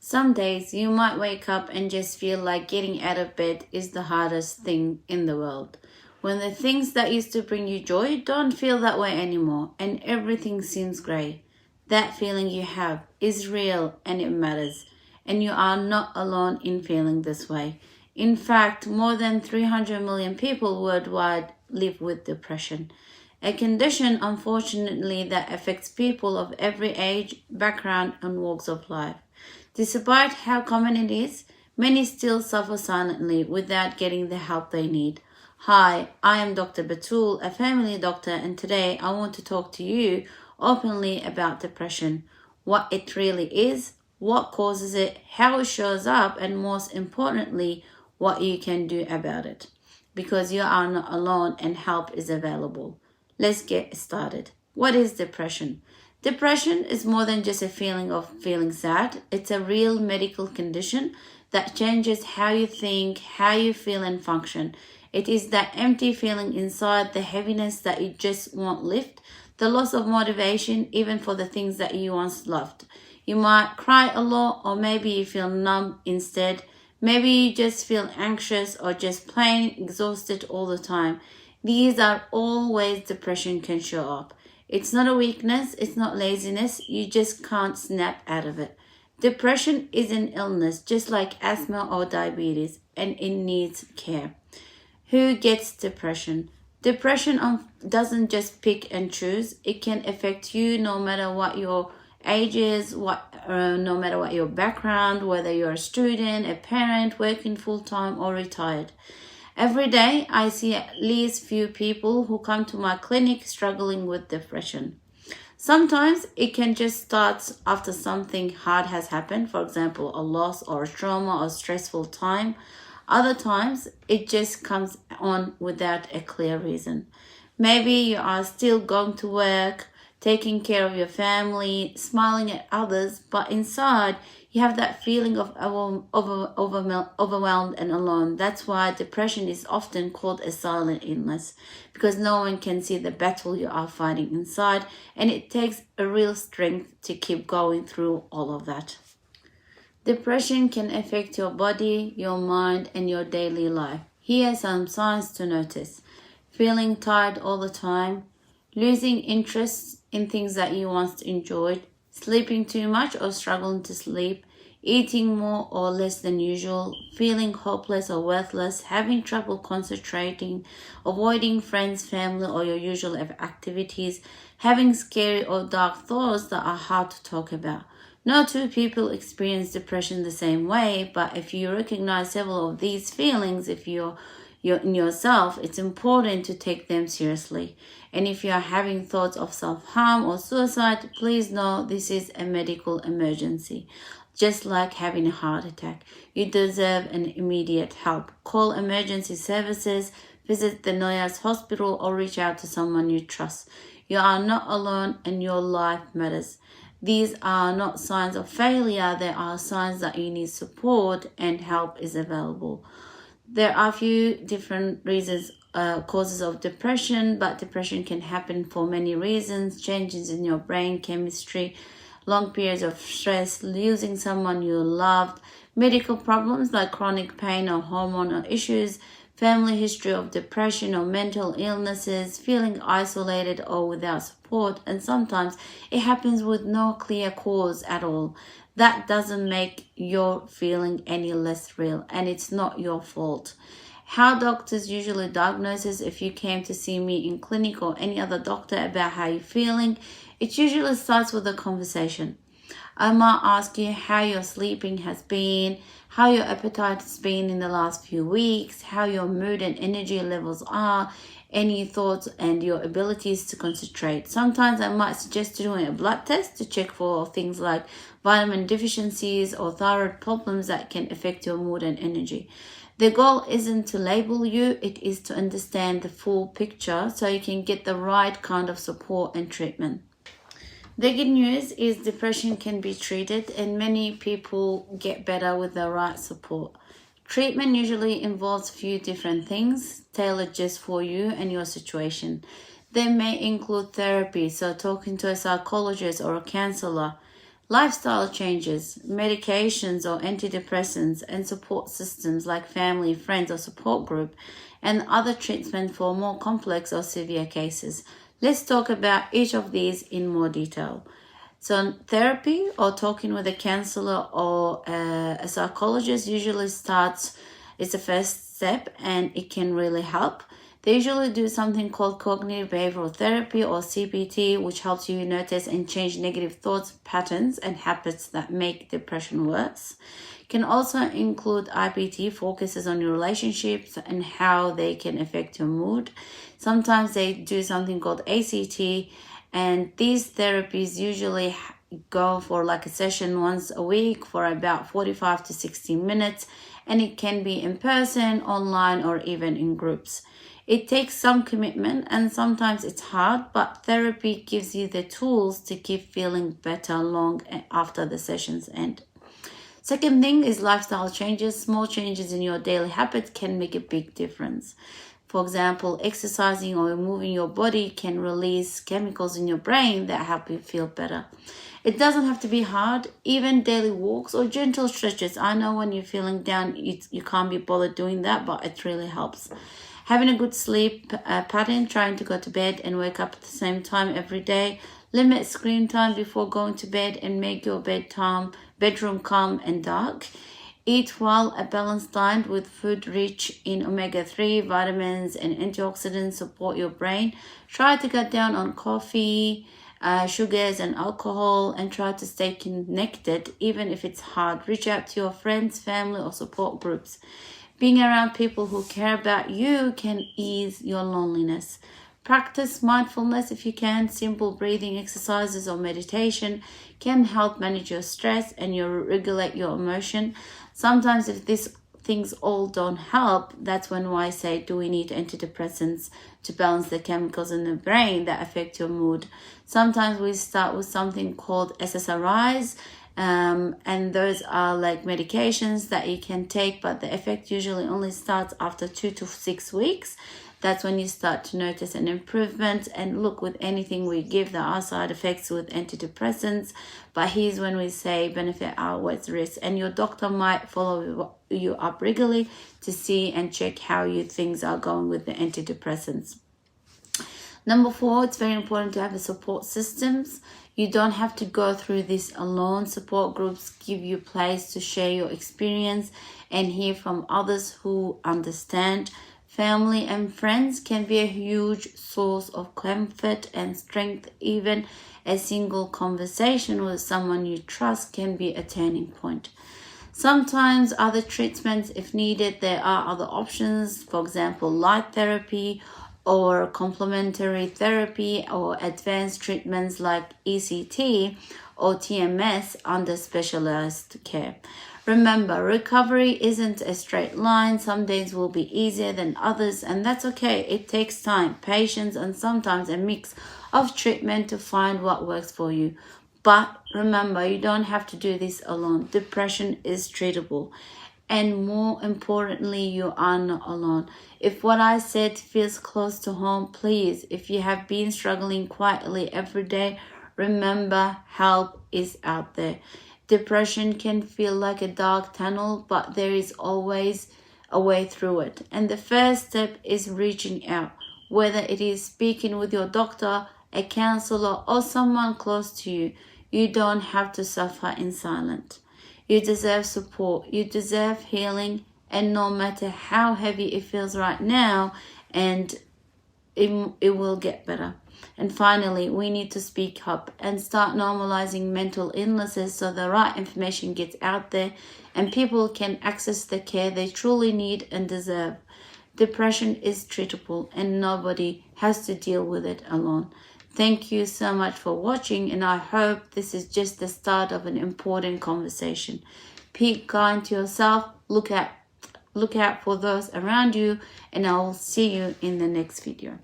Some days you might wake up and just feel like getting out of bed is the hardest thing in the world. When the things that used to bring you joy don't feel that way anymore and everything seems grey. That feeling you have is real and it matters. And you are not alone in feeling this way. In fact, more than 300 million people worldwide live with depression. A condition, unfortunately, that affects people of every age, background, and walks of life. Despite how common it is, many still suffer silently without getting the help they need. Hi, I am Dr. Batool, a family doctor, and today I want to talk to you openly about depression, what it really is, what causes it, how it shows up, and most importantly, what you can do about it. Because you are not alone and help is available. Let's get started. What is depression? Depression is more than just a feeling of feeling sad. It's a real medical condition that changes how you think, how you feel and function. It is that empty feeling inside, the heaviness that you just won't lift, the loss of motivation even for the things that you once loved. You might cry a lot, or maybe you feel numb instead. Maybe you just feel anxious or just plain exhausted all the time. These are all ways depression can show up. It's not a weakness, it's not laziness, you just can't snap out of it. Depression is an illness just like asthma or diabetes, and it needs care. Who gets depression? Depression doesn't just pick and choose. It can affect you no matter what your age is, no matter what your background, whether you're a student, a parent, working full-time or retired. Every day, I see at least few people who come to my clinic struggling with depression. Sometimes it can just start after something hard has happened, for example, a loss or a trauma or stressful time. Other times, it just comes on without a clear reason. Maybe you are still going to work, taking care of your family, smiling at others, but inside you have that feeling of overwhelmed and alone. That's why depression is often called a silent illness, because no one can see the battle you are fighting inside, and it takes a real strength to keep going through all of that. Depression can affect your body, your mind, and your daily life. Here are some signs to notice. Feeling tired all the time, losing interest in things that you once enjoyed, sleeping too much or struggling to sleep, eating more or less than usual, feeling hopeless or worthless, having trouble concentrating, avoiding friends, family, or your usual activities, having scary or dark thoughts that are hard to talk about. No two people experience depression the same way, but if you recognize several of these feelings, if you're in yourself, it's important to take them seriously. And if you are having thoughts of self-harm or suicide, please know this is a medical emergency. Just like having a heart attack, you deserve an immediate help. Call emergency services, visit the nearest hospital, or reach out to someone you trust. You are not alone and your life matters. These are not signs of failure, they are signs that you need support and help is available. There are a few different causes of depression, but depression can happen for many reasons. Changes in your brain chemistry, long periods of stress, losing someone you loved, medical problems like chronic pain or hormonal issues, family history of depression or mental illnesses, feeling isolated or without support, and sometimes it happens with no clear cause at all. That doesn't make your feeling any less real, and it's not your fault. How doctors usually diagnose us, if you came to see me in clinic or any other doctor about how you're feeling, it usually starts with a conversation. I might ask you how your sleeping has been, how your appetite has been in the last few weeks, how your mood and energy levels are, any thoughts and your abilities to concentrate. Sometimes I might suggest doing a blood test to check for things like vitamin deficiencies or thyroid problems that can affect your mood and energy. The goal isn't to label you, it is to understand the full picture so you can get the right kind of support and treatment. The good news is depression can be treated and many people get better with the right support. Treatment usually involves a few different things tailored just for you and your situation. They may include therapy, so talking to a psychologist or a counselor, Lifestyle changes, medications or antidepressants, and support systems like family, friends, or support group, and other treatment for more complex or severe cases. Let's talk about each of these in more detail. So therapy or talking with a counselor or a psychologist usually it's the first step, and it can really help. They usually do something called cognitive behavioral therapy or CBT, which helps you notice and change negative thoughts, patterns, and habits that make depression worse. Can also include IBT, focuses on your relationships and how they can affect your mood. Sometimes they do something called ACT, and these therapies usually go for like a session once a week for about 45 to 60 minutes, and it can be in person, online, or even in groups. It takes some commitment and sometimes it's hard, but therapy gives you the tools to keep feeling better long after the sessions end. Second thing is lifestyle changes. Small changes in your daily habits can make a big difference. For example, exercising or moving your body can release chemicals in your brain that help you feel better. It doesn't have to be hard. Even daily walks or gentle stretches. I know when you're feeling down, you can't be bothered doing that, but it really helps. Having a good sleep pattern, trying to go to bed and wake up at the same time every day. Limit screen time before going to bed and make your bedroom calm and dark. Eat well, a balanced diet with food rich in omega-3, vitamins, and antioxidants support your brain. Try to cut down on coffee, sugars, and alcohol, and try to stay connected even if it's hard. Reach out to your friends, family, or support groups. Being around people who care about you can ease your loneliness. Practice mindfulness if you can. Simple breathing exercises or meditation can help manage your stress and regulate your emotion. Sometimes if these things all don't help, that's when I say, do we need antidepressants to balance the chemicals in the brain that affect your mood? Sometimes we start with something called SSRIs, and those are like medications that you can take, but the effect usually only starts after 2 to 6 weeks. That's when you start to notice an improvement. And look, with anything we give, there are side effects with antidepressants, but here's when we say benefit outweighs risk, and your doctor might follow you up regularly to see and check how your things are going with the antidepressants. Number 4, it's very important to have a support systems. You don't have to go through this alone. Support groups give you a place to share your experience and hear from others who understand. Family and friends can be a huge source of comfort and strength. Even a single conversation with someone you trust can be a turning point. Sometimes other treatments, if needed, there are other options. For example, light therapy or complementary therapy or advanced treatments like ECT or TMS under specialized care. Remember, recovery isn't a straight line. Some days will be easier than others, and that's okay. It takes time, patience, and sometimes a mix of treatment to find what works for you. But remember, you don't have to do this alone. Depression is treatable. And more importantly, you are not alone. If what I said feels close to home, please, if you have been struggling quietly every day, remember, help is out there. Depression can feel like a dark tunnel, but there is always a way through it. And the first step is reaching out, whether it is speaking with your doctor, a counselor, or someone close to you. You don't have to suffer in silence. You deserve support. You deserve healing. And no matter how heavy it feels right now, and it will get better. And finally, we need to speak up and start normalizing mental illnesses so the right information gets out there and people can access the care they truly need and deserve. Depression is treatable and nobody has to deal with it alone. Thank you so much for watching, and I hope this is just the start of an important conversation. Be kind to yourself, look out for those around you, and I will see you in the next video.